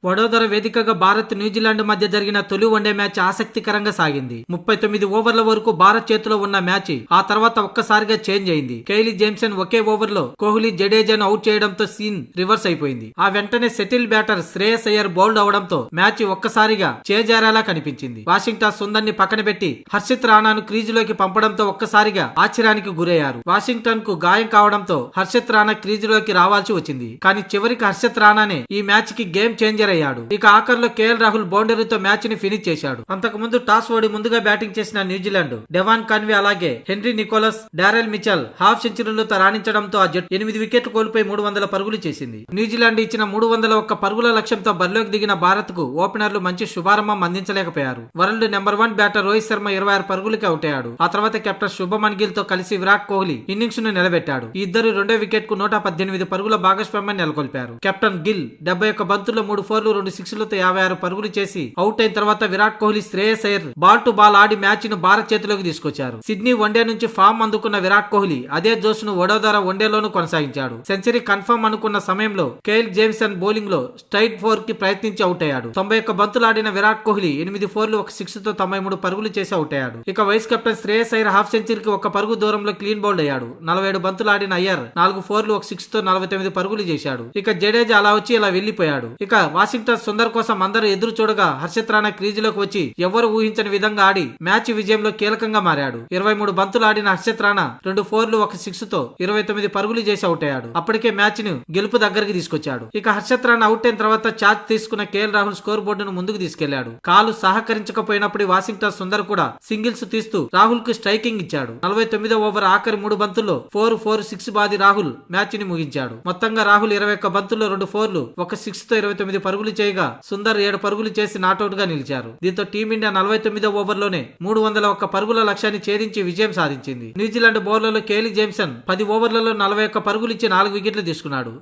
వడోదర వేదికగా భారత్ న్యూజిలాండ్ మధ్య జరిగిన తొలి వన్డే మ్యాచ్ ఆసక్తికరంగా సాగింది. 39 ఓవర్ల వరకు భారత్ చేతిలో ఉన్న మ్యాచ్ ఆ తర్వాత ఒక్కసారిగా చేంజ్ అయింది. కేలీ జేమ్సన్ ఒకే ఓవర్ లో కోహ్లీ జడేజాను అవుట్ చేయడంతో సీన్ రివర్స్ అయిపోయింది. ఆ వెంటనే settle batter Shreyas Iyer bowled అవడంతో మ్యాచ్ ఒక్కసారిగా చేజారేలా కనిపించింది. వాషింగ్టన్ సుందర్ ని పక్కన పెట్టి హర్షిత్ రాణాను క్రీజులోకి పంపడంతో ఒక్కసారిగా ఆశ్చర్యానికి గురయ్యారు. వాషింగ్టన్ కు గాయం కావడంతో హర్షిత్ రాణా క్రీజులోకి రావాల్సి వచ్చింది. కానీ చివరికి హర్షిత్ రాణానే ఈ మ్యాచ్ కి గేమ్ చేంజర్ అయ్యాడు. ఇక ఆఖర్లో కేఎల్ రాహుల్ బౌండరీతో మ్యాచ్ ని ఫినిష్ చేశాడు. అంతకు ముందు టాస్ ఓడి ముందుగా బ్యాటింగ్ చేసిన న్యూజిలాండ్ డెవాన్ కాన్వే అలాగే Henry Nicholls, Daryl Mitchell half సెంచరీలతో రాణించడంతో ఆ జట్టు 8 వికెట్లు కోల్పోయి 300 పరుగులు చేసింది. న్యూజిలాండ్ ఇచ్చిన 301 పరుగుల లక్ష్యంతో బరిలోకి దిగిన భారత్ కు ఓపెనర్లు మంచి శుభారంభం అందించలేకపోయారు. World number 1 batter Rohit Sharma 26 పరుగులకి అవుట్ అయ్యాడు. ఆ తర్వాత కెప్టెన్ శుభమన్ గిల్ తో కలిసి విరాట్ కోహ్లీ ఇన్నింగ్స్ ను నిలబెట్టాడు. ఈ ఇద్దరు రెండో వికెట్ కు 118 పరుగుల భాగస్వామ్యాన్ని నెలకొల్పారు. కెప్టెన్ గిల్ 71 బంతుల్లో 3 4లు 2 6లతో 56 పరుగులు చేసి అవుట్ అయిన తర్వాత Virat Kohli, Shreyas Iyer ball to ball Audi match ను భారత్ చేతిలోకి తీసుకొచ్చారు. సిడ్నీ వన్డే నుంచి ఫామ్ అందుకున్న విరాట్ కోహ్లీ అదే జోష్ ను వడోదర వన్డేలోనూ కొనసాగించాడు. సెంచరీ కన్ఫర్మ్ అనుకున్న సమయంలో కేఎల్ జేమ్సన్ బౌలింగ్ లో స్ట్రైట్ 4 కి ప్రయత్నించి అవుట్ అయ్యాడు. 91 బంతులు ఆడిన విరాట్ కోహ్లీ 8 4లు 1 6 తో 93 పరుగులు చేసి అవుట్ అయ్యాడు. ఇక vice captain Shreyas Iyer half సెంచరీకి 1 పరుగు దూరంలో క్లీన్ బౌల్డ్ అయ్యాడు. 47 బంతులు ఆడిన అయ్యర్ 4 4లు 1 6 తో 49 పరుగులు చేశాడు. ఇక జడేజా అలా వచ్చి ఇలా వెళ్లిపోయాడు. ఇక వాషింగ్టన్ సుందర్ కోసం అందరూ ఎదురు చూడగా హర్షిత్ రాణా క్రీజులోకి వచ్చి ఎవరు ఊహించని విధంగా ఆడి మ్యాచ్ విజయంలో కీలకంగా మారాడు. 23 బంతులు ఆడిన హర్షిత్ రాణా 2 4లు 1 6 తో 29 పరుగులు చేసి అవుట్ అయ్యాడు. అప్పటికే మ్యాచ్ ను గెలుపు దగ్గరికి తీసుకొచ్చాడు. ఇక హర్షిత్ రాణా అవుట్ అయిన తర్వాత ఛార్జ్ తీసుకున్న కేఎల్ రాహుల్ స్కోర్ బోర్డును ముందుకు తీసుకెళ్లాడు. కాలు సహకరించకపోయినప్పుడు వాషింగ్టన్ సుందర్ కూడా సింగిల్స్ తీస్తూ రాహుల్ కు స్ట్రైకింగ్ ఇచ్చాడు. 49వ ఓవర్ ఆఖరి 3 బంతుల్లో 4 4 6 బాది రాహుల్ మ్యాచ్ ని ముగించాడు. మొత్తంగా రాహుల్ 21 బంతుల్లో 2 4లు 1 6 తో 29 పరుగులు చేయగా సుందర్ 7 పరుగులు చేసి నాట్అవుట్ గా నిలిచారు. దీంతో టీమిండియా 49వ ఓవర్లోనే 301 పరుగుల లక్ష్యాన్ని ఛేదించి విజయం సాధించింది. న్యూజిలాండ్ బౌలర్లు కేలీ జేమ్సన్ 10 ఓవర్లలో 41 పరుగులు ఇచ్చి 4 వికెట్లు తీసుకున్నాడు.